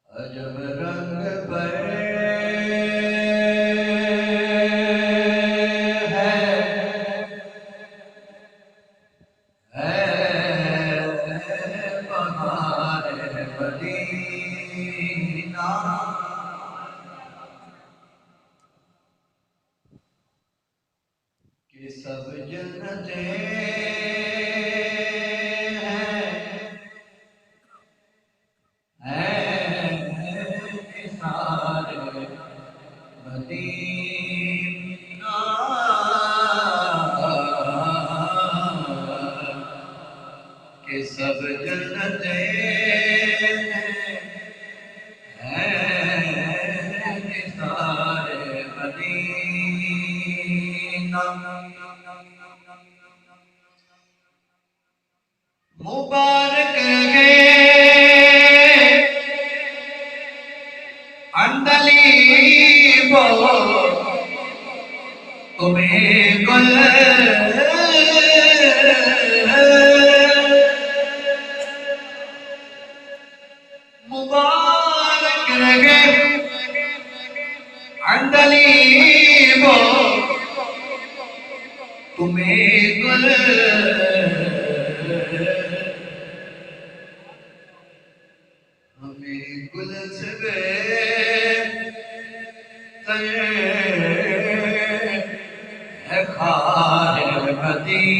عجب رنگ پر بہار مدینہ کہ سب جنتیں مدینہ کہ سب جنتیں نثار مدینہ مبارک ہے عندلیبو تمہیں گل مبارک رہے عندلیبو تمہیں گل ہمیں گل سے خار مدینہ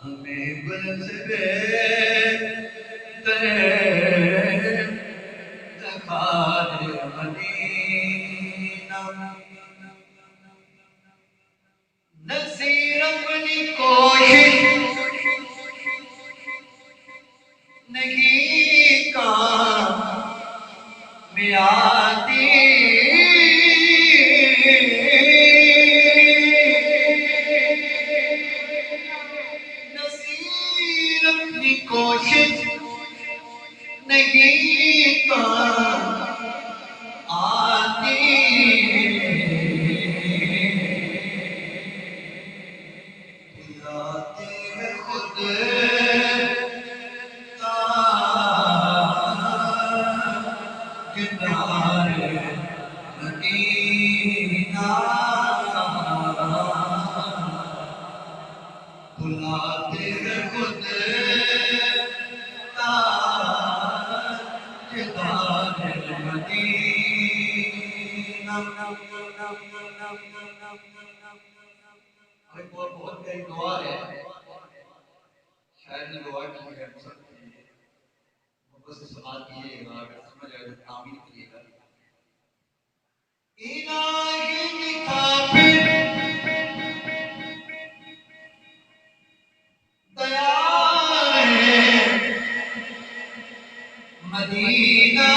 ہمیں گل سے خار مدینہ نصیر اپنی کوشش نہیں کامیابی نصیر اپنی کوشش نہیں کامیابی بلاتے ہیں خود تاجدار مدینہ بلاتے ہیں خود تاجدار مدینہ ایک اور بہت بڑی دعا ہے شاید یہ دعا کی ہے سب کے لیے محبت سے سماعت کیجیے گا اگر سمجھ آئے تو تعمیر کیجیے گا الہی دکھا پھر دیار مدینہ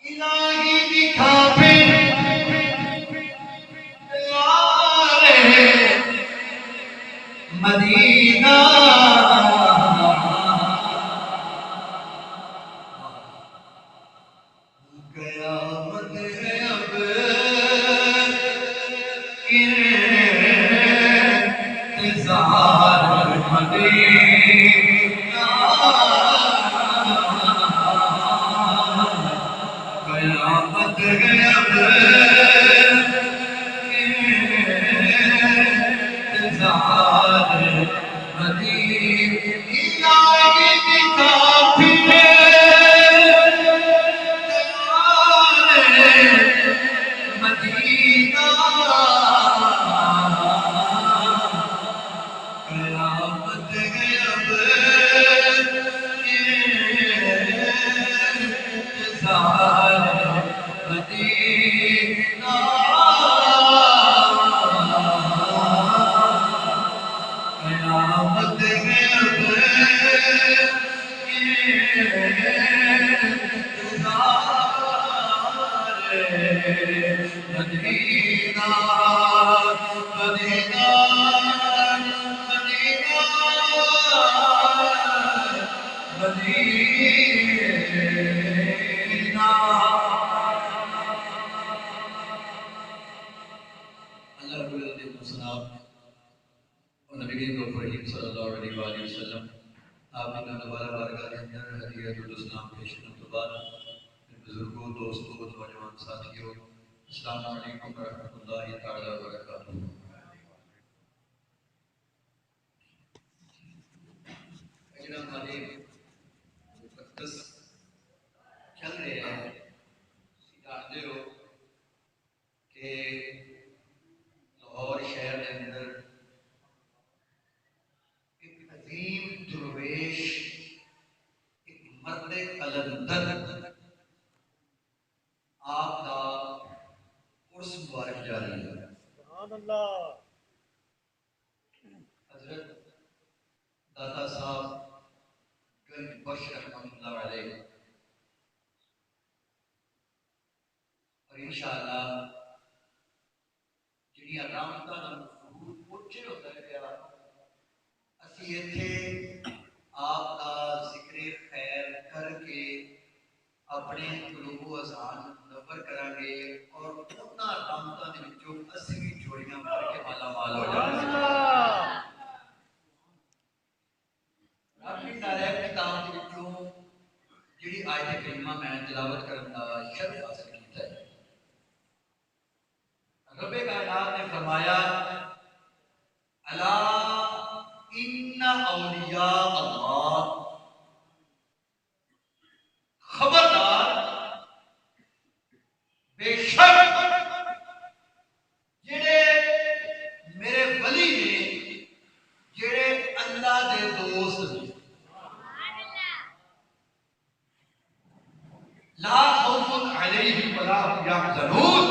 الہی دکھا پھر مدینہ قیامت ہے اب انتظار مدینہ قیامت ہے اب انتظار مدینہ الہی دکھا پھر مدینہ قیامت ہے اب انتظار مدینہ مدینہ مدینہ مدینہ اللہ رب العزت کو سلام اور نبی کریم رحیم صلی اللہ علیہ وآلہ وسلم آپ کی نوالہ بارگاہ کے اندر ہدیہ الاسلام پیش کرنے کے بعد بزرگوں دوستوں نوجوان ساتھیوں السلام علیکم ورحمۃ اللہ تعالی وبرکاتہ۔ اجنا ہمارے مقدس چل رہے ہیں، جانتے ہو کہ لاہور شہر کے اندر ایک عظیم درویش، ایک مرد قلندر آپ کا عرس مبارک جاری ہے۔ سبحان اللہ۔ حضرت داتا صاحب گنج بخش رحمۃ اللہ علیہ، اور انشاءاللہ جڑیاں رحمتاں دا مفہوم پوچھے ہوتا ہے پیا اسی ایتھے آپ کا ذکر خیر کر کے اپنے قلوب و اذہان منور کریں گے اور انہاں رحمتاں دے وچوں اسی بھی جوڑیاں بھر کے مالا مال ہو جائیں گے۔ رب کی ڈائریکٹ کتاب دے وچوں جڑی آیت کریمہ میں تلاوت کرن دا شرف حاصل کیتا ہے، رب کائنات نے فرمایا الا ان اولیاء اللہ، خبردار بے شک جڑے میرے ولی نے، جڑے اللہ دے دوست نے، لا خوف علیہم ولا هم یحزنون،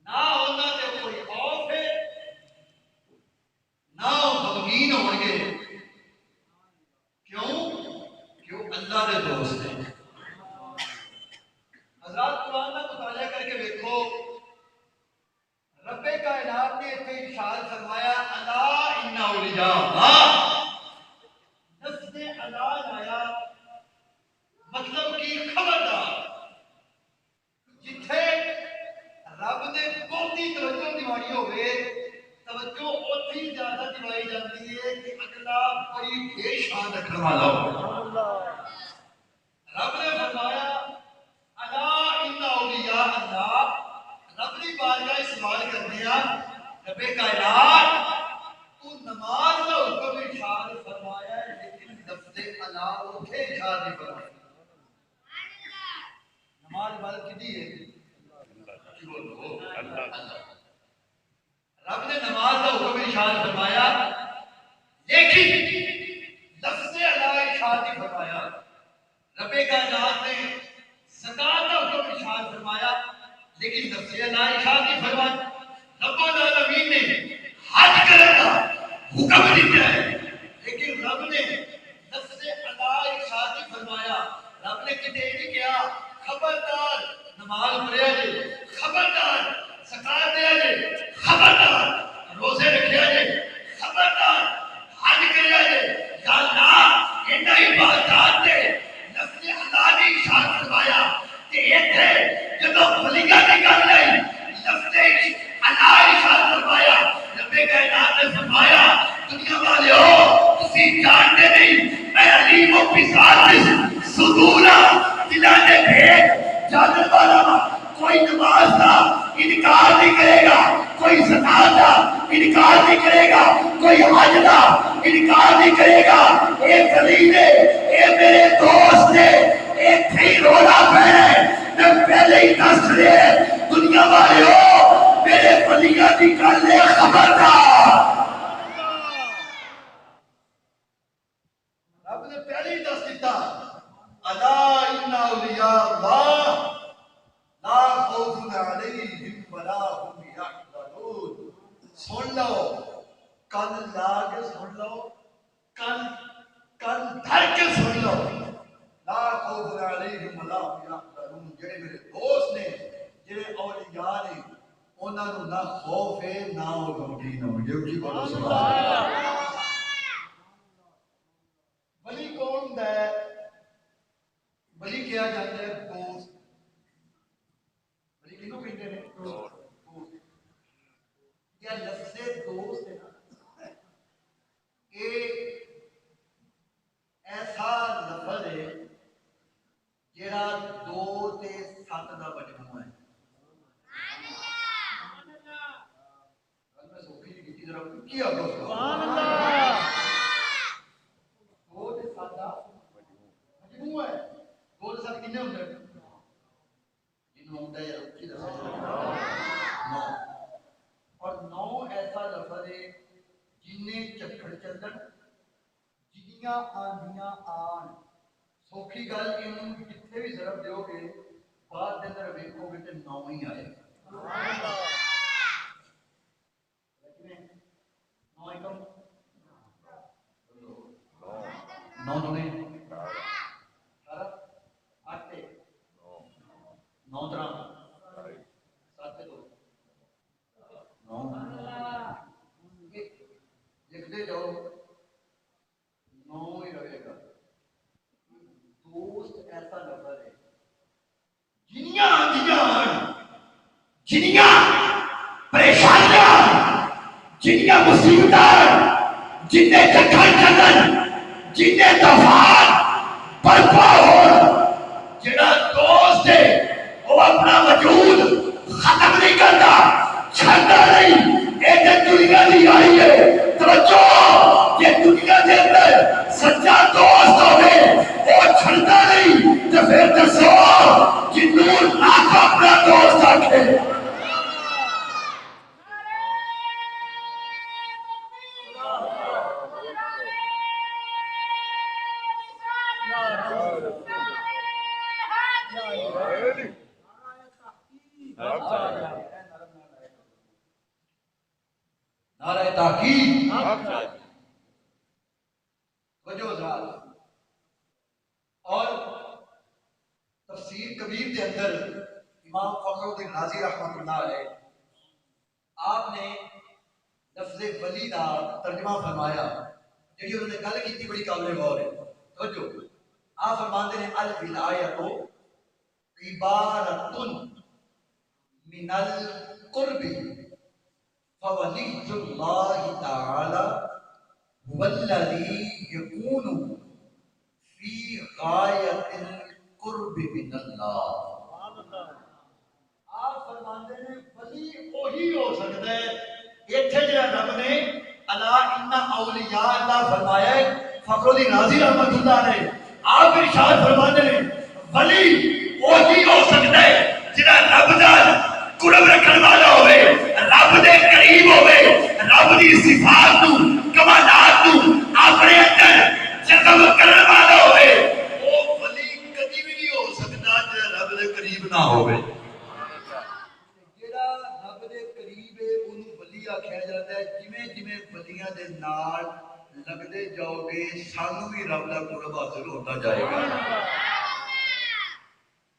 نہ انہاں تے کوئی خوف ہے نہ وہ غمگین ہون گے۔ کیوں؟ کیوں اللہ دے دوست ہیں۔ حضرات قرآن کا مطالعہ کر کے دیکھو، رب کائنات نے اتنے ارشاد فرمایا الا ان اولیاء اللہ، لفظ الا لایا مطلب کی خبردار، جتھے رب نے بہتی توجہ دیوانی ہوئے، توجہ اتنی زیادہ دیوائی جاتی ہے کہ اگلا بڑی بے شان رکھنے والا ہو۔ رب نے فرمایا الا ان اولیاء اللہ، رب کی بارگاہ سوال کرنے ہیں رب کائنات تو نماز کا حکم ارشاد فرمایا ہے لیکن لفظ الا اوتھے ارشاد نہیں فرمایا۔ نماز عبادت کی ہے اللہ۔ رب نے نماز کا حکم ارشاد فرمایا لیکن لفظ الا ارشاد نہیں فرمایا۔ رب کائنات نے زکات کا حکم ارشاد فرمایا لیکن لفظ الا ارشاد نہیں فرمایا۔ رب العالمین نے حج کرنے کا حکم دیا ہے لیکن رب نے لفظ الا ارشاد نہیں فرمایا۔ رب نے کتے نہیں کہا خبردار نماز پڑھیا جے، خبردار زکات دیا جے، خبردار روزے رکھیا جے، خبردار حج کریا جے، یا اللہ انہاں عبادات دے لفظ الا نے ارشاد فرمایا کہ ایتھے جدوں ولیاں دی گل آئی لفظ الا ارشاد فرمایا۔ رب کائنات نے فرمایا دنیا والیو تسی جانتے نہیں میں علیم و بذات صدور دلاں دے بھید جاننے والا کوئی نماز کا انکار نہیں کرے گا، کوئی زکات کا انکار نہیں کرے گا، کوئی حج کا انکار نہیں کرے گا۔ اے ولی نے، اے میرے دوست نے، ایتھے ہی رولا پہ میں پہلے ہی دس رہے دنیا والے ہو میرے ولیاں کی گل ہے خبردار۔ رب نے پہلے ہی دس دیتا الا ان اولیاء اللہ لا خوف علیہم ولا هم یحزنون۔ سن لو، کل لا کے سن لو، کل دھر کے سن لو، لا خوف علیہم ولا هم یحزنون، جڑے میرے دوست نے، جڑے اولیاء نے، انہاں نوں نہ خوف ہے نہ وہ غمگین ہون گے اونچی بولو سبحان اللہ ولی کون ہوندا ہے ولی کیا جاتا ہے دوست ولی کینوں کہندے نے دوست یا لفظ دوست ہے نا یہ ایسا لفظ ہے جڑا 2 تے 7 دا مجموعہ ہے میں سوکھی جی کی ذرا کی آگے سبحان اللہ 2 تے 7 دا مجموعہ ہے 2 تے 7 کتنے ہوندے ہیں جنوں ہوندا ہے کی دسا 9 اور 9 ایسا لفظ ہے جنہیں چکھڑ چلن جنیاں آندیاں آن سوکھی گل انہوں جتنے بھی ضرب دیو گے بعد دے اندر ویکھو گے تے 9 ہی آئے لیکن 9 ایکم 9 دونے 18 8 9 3 7 2 9 لکھتے جاؤ 9 ہی رہے گا دوست ایسا لفظ ہے جنیاں آندیاں جنیاں پریشانیاں جنیاں مصیبتاں جنہیں چکھڑ چلن جنہیں طوفان برپا ہو جڑا دوست ہے وہ اپنا وجود ختم نہیں کرتا چھڑتا نہیں یہ دنیا دی آئی ہے توجہ یہ دنیا کے اندر سچا دوست ہوئے وہ چھڑتا نہیں تو پھر دسو جنوں لاکھ اپنا دوست آکھے نعرہ تحقیق وجہ حضرات اور تفسیر کبیر کے اندر امام فخر الدین رازی رحمۃ اللہ علیہ آپ نے لفظ ولی کا ترجمہ فرمایا جی انہوں نے گل کی بڑی قابل غور ہے توجہ آپ فرماتے ہیں الولایت عبارت من القرب فولی اللہ تعالی هو الذي يكون في غایت القرب من اللہ آپ فرماتے ہیں ولی وہی ہو سکتا ہے ایتھے جڑا رب نے الا ان اولیاء اللہ فرمایا ہے فخر الدین رازی رحمۃ اللہ علیہ آپ ارشاد فرماتے ہیں ولی وہی ہو سکتا ہے جڑا رب دا قرب رکھن والا ہوئے رب دے قریب ہوئے رب دی صفات نو کمالات نو اپنے اندر جذب کرن والا ہوئے وہ ولی کبھی بھی نہیں ہو سکتا جڑا رب دے قریب نہ ہوئے جڑا رب دے قریب ہے اونوں ولی آکھیا جاتا ہے جویں جویں ولیاں دے نال لگدے جاؤ گے سانوں بھی رب دا قرب حاصل ہوتا جائے گا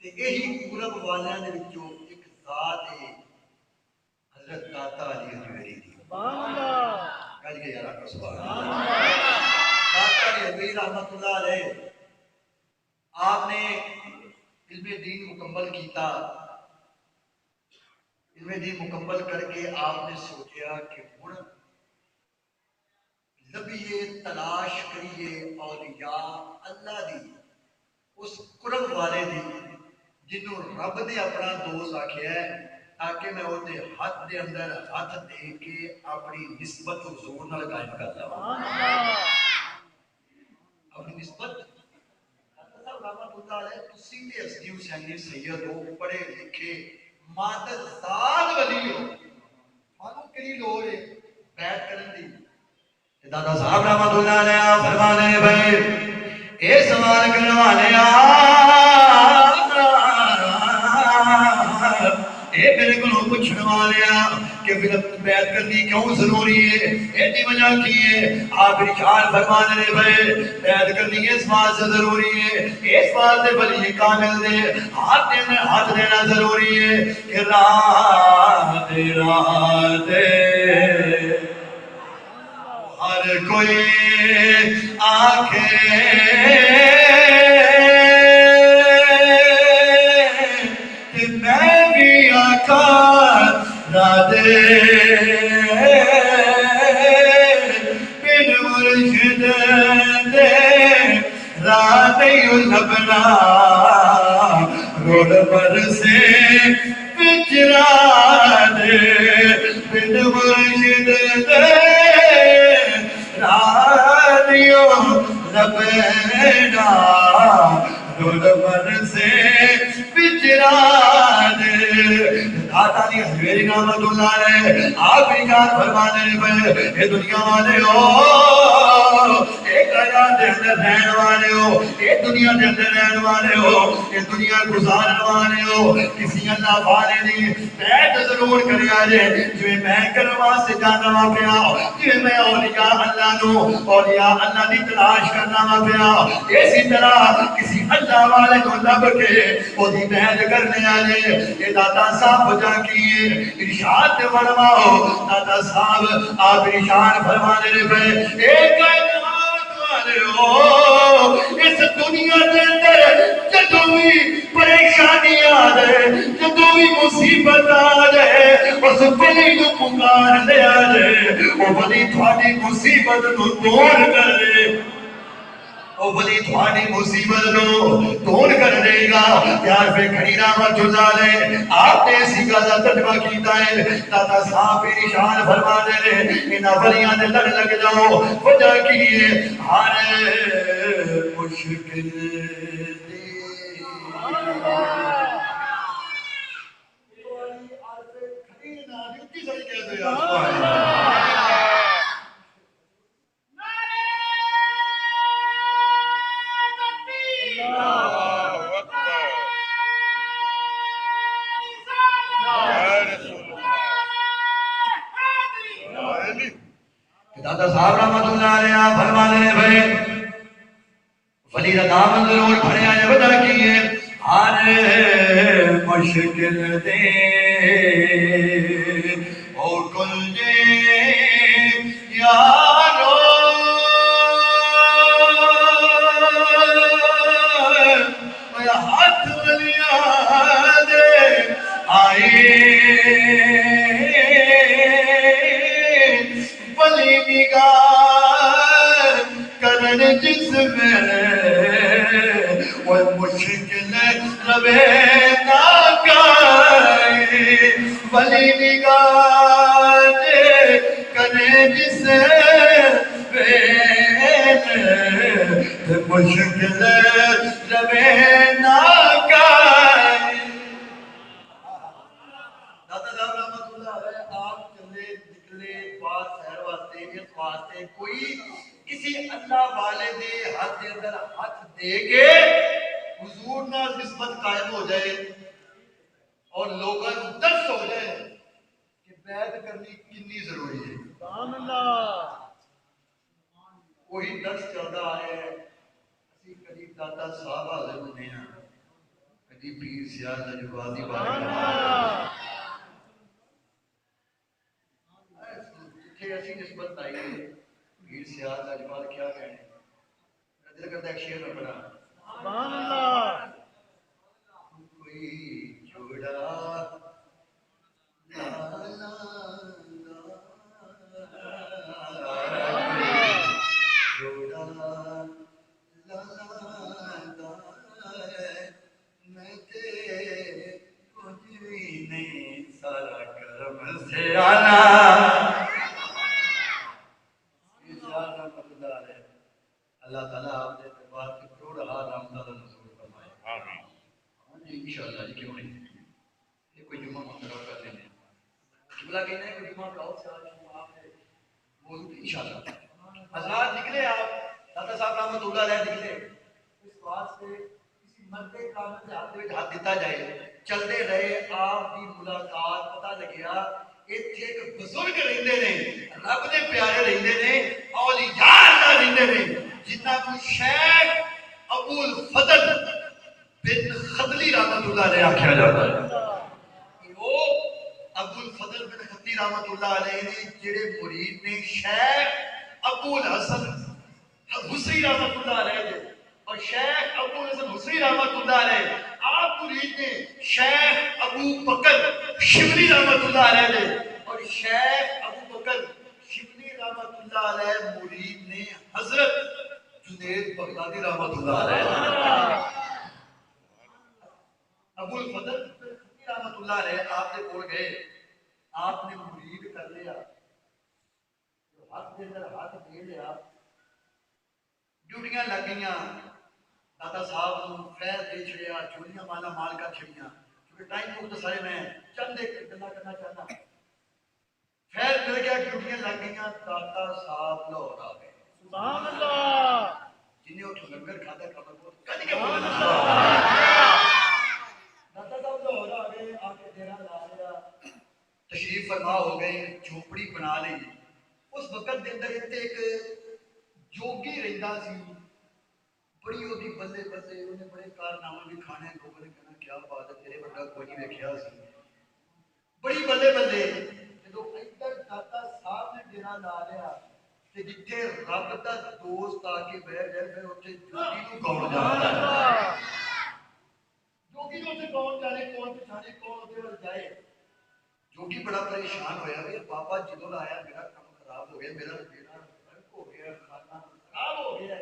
تے یہی قرب والیاں دے وچوں ایک ذات ہے حضرت داتا علی حجویری دی سبحان اللہ کل کے یار سبحان اللہ داتا علی حجویری رحمۃ اللہ علیہ آپ نے علم دین مکمل کیتا علم دین مکمل کر کے آپ نے سوچیا کہ ہن لبیے تلاش کریے اولیاء اللہ دی اس قرب والے دی جنوں رب نے اپنا دوست آکھیا ہے تاکہ میں وہ دے ہاتھ دے اندر ہاتھ دے کے اپنی نسبت حضور نال قائم کر لواں اپنی نسبت رحمۃ اللہ علیہ تسی تے ہستی حسینی سید ہو پڑھے لکھے مادر ذات ولی ہو مانو کری لوڑ ہے بیعت کرن دی دادا صاحب رحمۃ اللہ علیہ فرمانے بھائی اے سوال کرنے والے اے میرے کو پوچھنے والے کہ بیعت کرنی کیوں ضروری ہے ایسی وجہ کی ہے آپ ارشاد فرمانے نے بھائی بیعت کرنی اس بات سے ضروری ہے اس بات سے ولی کامل دے ہاتھ دینا ضروری ہے کہ راہ تیرا یاد ہر کوئی آنکھیں کہ میں بھی آقا دادے بن مرشد دے رادیو لبنا روڈ پر سے پچران بن مرشد دے رادیو لبنا روڈ پر سے پچران داتا دی حجویری نعمت اللہ نے آپ نکات فرمانے پہ اے دنیا والے ہو ایک آیات دے اندر رہن والے ہو ایک دنیا دے اندر رہن والے ہو ایک دنیا گزارن والے ہو کسی اللہ والے دی بیعت ضرور کرے آجے جو میں کروا سے جانا وا پیا جو میں اولیاء اللہ نو اولیاء اللہ دی تلاش کرنا وا پیا اسی طرح کسی اللہ والے کو لب کے وہ دی بیعت کرنے آجے یہ داتا صاحب بجا کیے ارشاد فرماؤ داتا صاحب آپ ارشاد فرمانے پہ ایک اس دنیا کے اندر جدوں بھی پریشانی آ جائے جدوں بھی مصیبت آ جائے اس بلی کو پکار لے آ جائے وہ بلی تھوڑی مصیبت کو دور کر دے وہ بلی تھوڑی مصیبت کو دور کر دے گا پیار پہ کھڑی رحمت اللہ لے آپ نے اسی کا تجربہ کیتا ہے دادا صاحب ارشاد فرما دے ان بلیاں دے لڑ لگ جاؤ وجہ کیے ہر مشکل دادا صاحب رحمت اللہ علیہ فرما دے بھائی ولی دا دامن ضرور پڑھے آئے وجہ کیے ہر مشکل دے اور کل دے یارو ہاتھ ولیاں دے آئے ولی نگاہ کرن جس میں وہ مشکل روے ناکائے ولی نگاہ کرن جس میں مشکل روے ناکائے دادا صاحب رحمت اللہ علیہ آپ چلے نکلے بات سہر واسطے اس واسطے کوئی کسی اللہ والے دے ہاتھ دے اندر ہاتھ دے کے حضور نہ نسبت قائم ہو جائے اور لوگوں کو درس ہو جائے کہ بیعت کرنی کتنی ضروری ہے سبحان اللہ وہی درس چلتا ہے اسی قریب داتا صاحب حاضر ہونے ہیں قریب پیر سیاہ نجوادی بارے کہ ایسی نسبت آئی ہے پیر سیاہ نجواد کیا کہنے دل کرتا ایک شعر میں پڑھا سبحان اللہ کوئی جوڑا اللہ تعالیٰ آپ نے دربار کے کروڑ رحمت نزول فرمائے آمین انشاءاللہ جی کیوں نہیں یہ کوئی جمعہ مقرر کر لینے جملہ کہنا ہے کوئی جمعہ بلاؤ سے آج آپ نے موجود انشاءاللہ حضرات نکلے آپ دادا صاحب رحمت اللہ علیہ نکلے اس بات سے کسی مرد کامل سے ہاتھ دیتا جائے چلتے رہے آپ کی ملاقات پتہ لگیا ایتھے ایک بزرگ رہندے نے رب دے پیارے رہندے نے اولیاء اللہ رہندے نے جنہ کو شیخ ابو الفضل بن خضلی رحمت اللہ علیہ آکھیا جاتا ہے وہ ابو الفضل فضل بن خطی رحمت اللہ علیہ نے جڑے مرید نے شیخ ابو الحسن حسین رحمت اللہ علیہ نے اور شیخ ابو الحسن حسین رحمت اللہ علیہ آپ مرید نے شیخ ابو بکر شبلی رحمت اللہ علیہ نے اور شیخ ابو بکر شبلی رحمت اللہ علیہ مرید نے حضرت جنید بغدادی رحمت اللہ علیہ ابو الفضل رحمت اللہ علیہ آپ نے بول گئے آپ نے مرید کر لیا ہاتھ دے اندر ہاتھ دے لیا ڈیوٹیاں لگ گئیاں دادا صاحب کو خیر دے چھڑیا چولیاں مالا مال کا چھڑیاں کیونکہ ٹائم مختصر ہے میں چند ایک گلا کرنا چاہتا خیر مل گیا ڈیوٹیاں لگ گئیاں دادا صاحب لاہور آ گئے سبحان اللہ جنہیں اٹھو لنگر کھاتا کھاتا بہت کہنے کے بولنا دادا صاحب لاہور آ گئے آ کے ڈیرا لا لیا تشریف فرما ہو گئے جھوپڑی بنا لی اس وقت دے اندر ایک جوگی رہندا سی بڑی ہوتی بلے بلے انہیں بڑے کارنامے بھی کھانے لوگوں نے کہنا کیا بات ہے تیرے بڑا کوئی نہیں ویکھیا سی بڑی بلے بلے جدو ادھر دادا صاحب نے ڈیرا لا لیا کہ جتھے رب دا دوست آ کے بیٹھ جائے پھر اتنے جوگی نو کون جاندا جوگی نو اتنے کون جانے کون پچھانے کون ادھر جائے جوگی بڑا پریشان ہویا کہ بابا جدوں آیا میرا کام خراب ہو گیا میرا بیڑا غرق ہو گیا کھانا خراب ہو گیا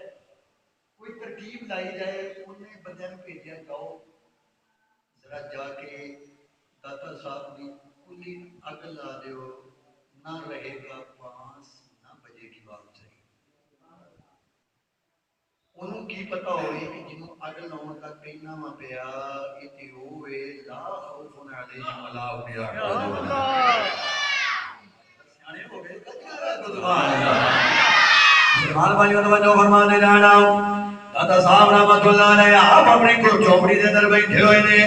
کوئی ترکیب لائی جائے انہیں بندے نو بھیجیا جاؤ ذرا جا کے دادا صاحب کی کلی اگ لا دیو نہ رہے گا پانس نہ بجے گی بات صحیح انہوں کی پتا ہوئی کہ جنہوں اگ لاؤن کا کہنا وا پیا اتے ہوئے لا خوف علیہم ولا هم يحزنون سیانے ہو گئے سبحان اللہ مسلمان بھائیوں توجہ فرمانے جانا دادا صاحب رحمت اللہ علیہ آپ اپنی کو چوپڑی دے اندر بیٹھے ہوئے نے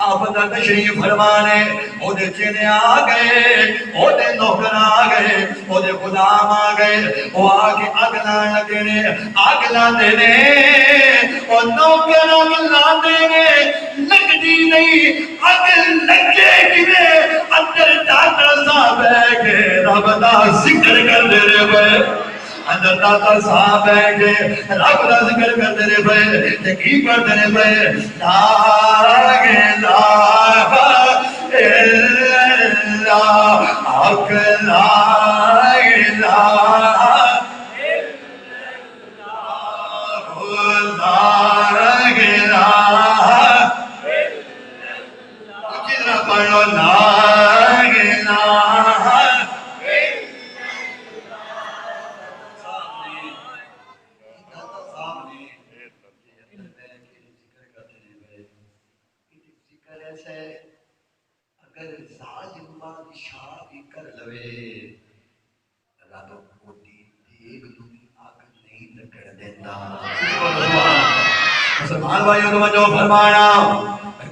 آپ دا تشریف فرمانے او دے چینے آ گئے او دے نوکر آ گئے او دے غلام آ گئے او آ کے اگ لان لگے نے اگ لاندے نے او نوکر اگ لاندے نے لگدی نہیں اگ لگے کیویں اندر دادا صاحب ہے کہ رب دا ذکر کردے رہے اندر دادا صاحب ہے کہ رب دا ذکر کرتے رہے پے تے کی پڑھتے رہے پے لا الہ الا اللہ حق لا الہ الا اللہ اچھی طرح پڑھ لو لا الہ اگر ظالم بادشاہ بھی کر لوے رب کوٹی دیگ نو آگ نہیں لگڑ دیتا مسلمان بھائیوں کو جو فرمانا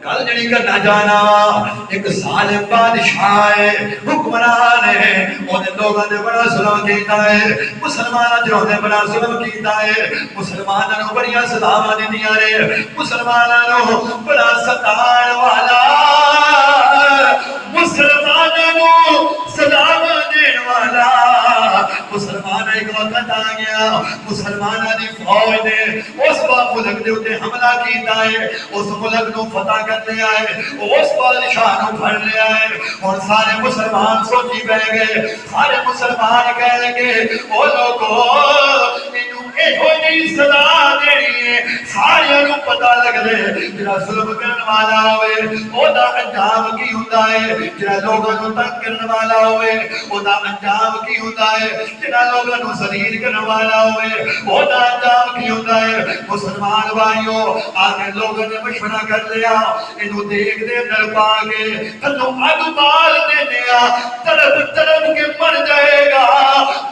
کل جڑی کرنا جانا ایک ظالم بادشاہ ہے حکمران ہے انہیں لوگوں نے بڑا ظلم کیتا ہے مسلمانوں نے بڑا ظلم کیتا ہے مسلمانوں بڑی سزاواں دتیاں نے مسلمانوں بڑا ستان والا مسلمانوں سزاواں دین والا مسلمان ایک وقت آ گیا مسلمانوں دی فوج نے اس ملک دے اوتے حملہ کیتا ہے اس ملک نو فتح کر لیا ہے اس بادشاہ نو پھڑ لیا ہے اور سارے مسلمان سوچی بیٹھ گئے سارے مسلمان کہہ لگے او لوگو اینو جی سزا دینی ہے سارے نو پتہ لگ دے جڑا ظلم کرن والا ہوئے او دا انجام کی ہوندا ہے جڑا لوگاں نو تنگ کرن والا ہوئے او دا انجام کی ہوندا ہے جڑا لوگاں نو ذلیل کرن والا ہوئے او دا انجام کی ہوندا ہے مسلمان بھائیوں آگے لوگوں نے مشورہ کر لیا اینو دیکھ دے اندر پا کے تھلو اگ مار دینے تڑپ تڑپ کے مر جائے گا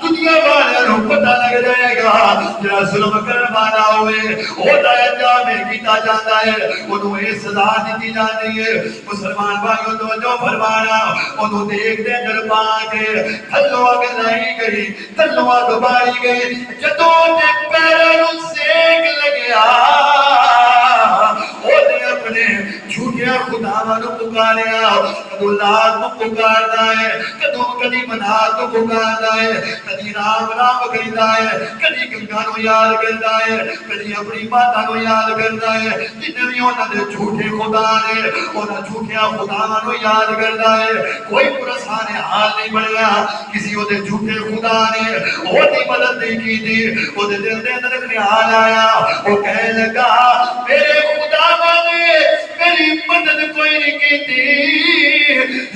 دنیا والے نو پتہ لگ جائے گا جڑا ظلم کرن والا ہوئے او دا انجام کیتا جاندا ہے اونوں اے سزا دتی جاندی ہے مسلمان بھائیوں تو جو فرمانا اونوں دیکھ دے اندر پا کے تھلو اگ لائی گئی تھلو اگ باری گئی جدوں تے پیراں نوں سیک لگیا او تے اپنے جھوٹے جھوٹے خداواں نوں پکاریا کدو لات نوں پکاردا ہے کدو کدی منات نوں پکاردا ہے کدی رام رام کہندا ہے کدی گنگا نوں یاد کردا ہے کدی اپنی ماتا نوں یاد کردا ہے جتنے بھی انہاں دے جھوٹے خدا نے انہاں جھوٹے خداواں نوں یاد کردا ہے کوئی پرسان حال نہیں بنیا کسی وہ جھوٹے خدا نے وہ مدد نہیں کی تھی وہ دل دے اندر خیال آیا وہ کہنے لگا میرے خدا نے میری مدد کوئی نہیں کی تھی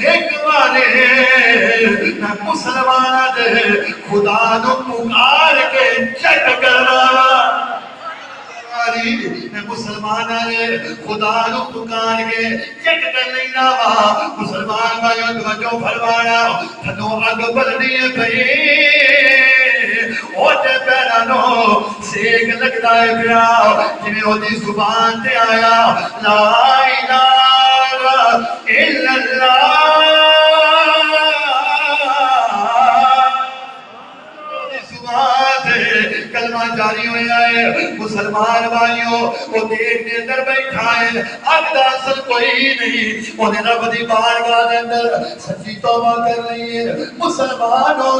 ایک بارے میں مسلمان دے خدا نو پکار کے چیک کروا میں مسلمان نے خدا نو پکار کے چیک کر لینا وا مسلمان بھائیوں توجہ فرمانا تھنو اگ بلدی ہے پئی اوتے پیراں نو سیک لگدا ہے پیا جویں اودی زبان تے آیا لا الہ الا اللہ کلمہ جاری ہویا ہے مسلمان بھائیوں وہ دیکھ کے اندر بیٹھا ہے اب دا اثر کوئی نہیں انہیں رب دی بارگاہ دے اندر سچی توبہ کر رہی ہے مسلمان ہو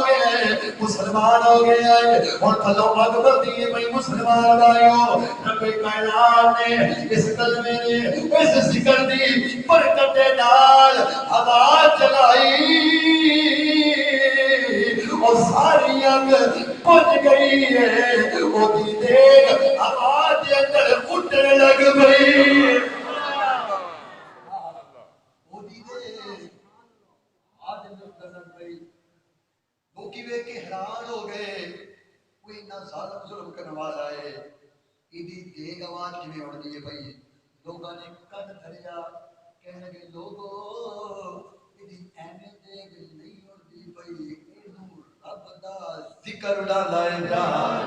گئے ہیں اور تھلو اگ بڑھتی ہے بھائی مسلمان بھائیوں رب کائنات نے اس کلمے نے اس ذکر دی برکت نال ہوا چلائی اور ساری اگ بجھ گئی ہے وہ دی دیکھ آواز اندر اٹھنے لگ گئی وہ دی دیکھ آواز اندر اٹھنے لگ گئی لوکی وے کے حیران ہو گئے کوئی نہ ظالم ظلم کرنے والا ہے ایدی دیکھ آواز کیویں اڑ دی ہے بھائی لوگوں نے کن دھریا کہنے لگے لوگوں ایدی ایویں دیکھ نہیں اڑ دی بھائی اب دا ذکر ڈالا ہے جان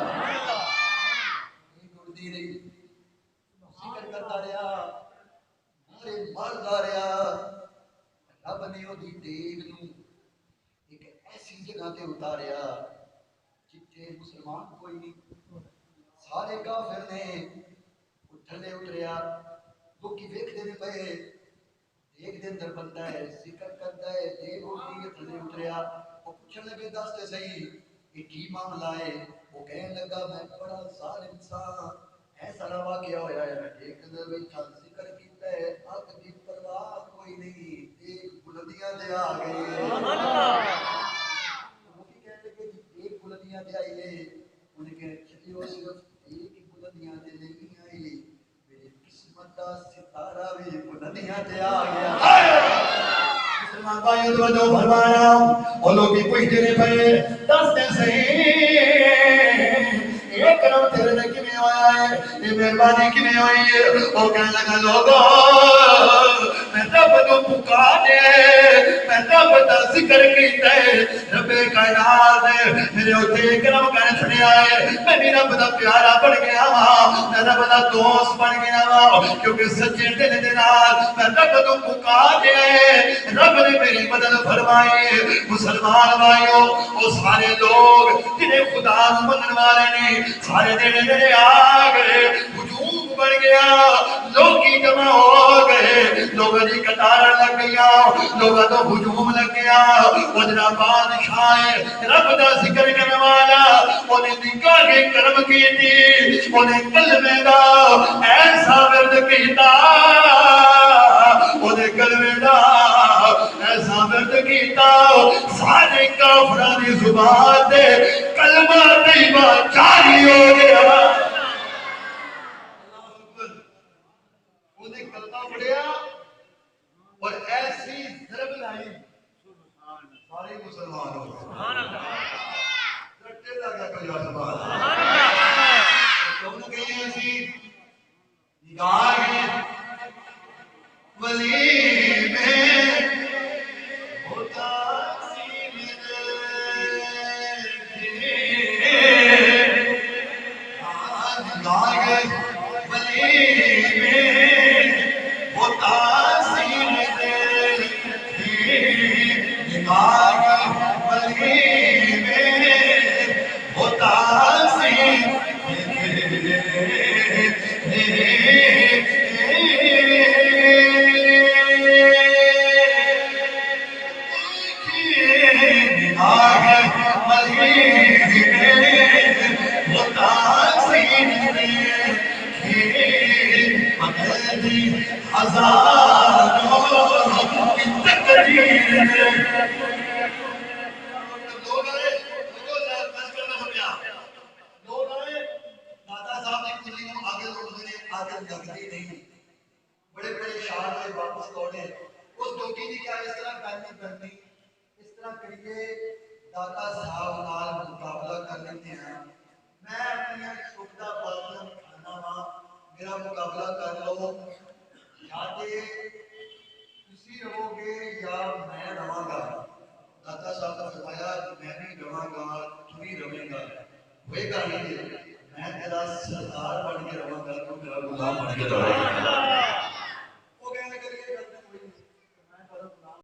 نہیں اڑدی رہی ذکر کرتا رہا مارے ماردا رہا رب نے اودی دیگ نوں ایک ایسی جگہ تے اتاریا جتھے مسلمان کوئی نہیں سارے کافر نے تھلے اتریا لوکی ویکھدے نے پئے دیگ دے اندر بندہ ہے ذکر کردا ہے دیگ اڑدی ہے تھلے اتریا وہ پوچھنے لگے دس تے صحیح یہ کی معاملہ ہے وہ کہنے لگا میں بڑا ظالم سا ایسا روا کیا ہوا ہے میں دیکھ اندر بیٹھا ذکر کیتا ہے حق دی پرواہ کوئی نہیں ایک بلندیاں دے آ گئی وہ کی کہتے کہ ایک بلندیاں دے آئی ہے انہیں کہ چلیو صرف ایک بلندیاں دے نہیں آئی میری قسمت دا ستارہ بھی بلندیاں دے آ گیا مسلمان بھائیوں توجہ فرمایا وہ لوگ بھی پوچھتے رہے پئے دس دن صحیح یہ کرم تیرے نے کیویں ہویا ہے یہ مہربانی کیویں ہوئی ہے وہ کہنے لگا لوگوں میں رب نوں پکارے میں رب دا ذکر کیتا ہے رب کائنات میرے اوتے کرم کر چھڑیا ہے میں بھی رب دا پیارا بن گیا وا میں رب دا دوست بن گیا وا کیونکہ سچے دل دے نال میں رب نوں پکارے رب نے میری مدد فرمائی مسلمان بھائیوں وہ سارے لوگ جنہیں خدا منن والے نے سارے دل آ گئے ہجوم بڑھ گیا لوگ جمع ہو گئے لوگوں کی قطار لگ گیا لوگوں تو ہجوم لگ گیا وہ جناب بادشاہ رب دا ذکر کرنے والا انہیں نکاح کے کرم کی تھی انہیں کلمے دا ایسا ورد کیتا انہیں کلمے دا ایسا ورد کیتا سارے کافران دی زبان دے کلمہ طیبہ جاری ہو گیا انہیں کلمہ پڑھیا اور ایسی ضرب لائی سارے مسلمان ہو گئے رٹے لگا کوئی سبحان اللہ کیوں نہ کہیں ایسی نگاہ ہے ولی میں ہوتا ولی نگاہ مزید متاثر مدد ہزاروں کی تقدیر لوگ آئے بس کرنا ہو گیا لوگ آئے دادا صاحب نے کلی کو آگے لوگ آگے لگتے نہیں بڑے بڑے شاعر آئے واپس لوٹے اس ڈوکی نے کیا اس طرح کرنی اس طرح کریے دادا صاحب نال مقابلہ کر لیتے ہیں میں اپنی شکدہ باتوں کھانا وا میرا مقابلہ کر لو یا تسی رہو گے یا میں رہاں گا دادا صاحب نے فرمایا میں بھی رہاں گا تو بھی رہے گا ہوئے گا نہیں میں تیرا سردار بن کے رہاں گا تو میرا غلام بن کے رہے گا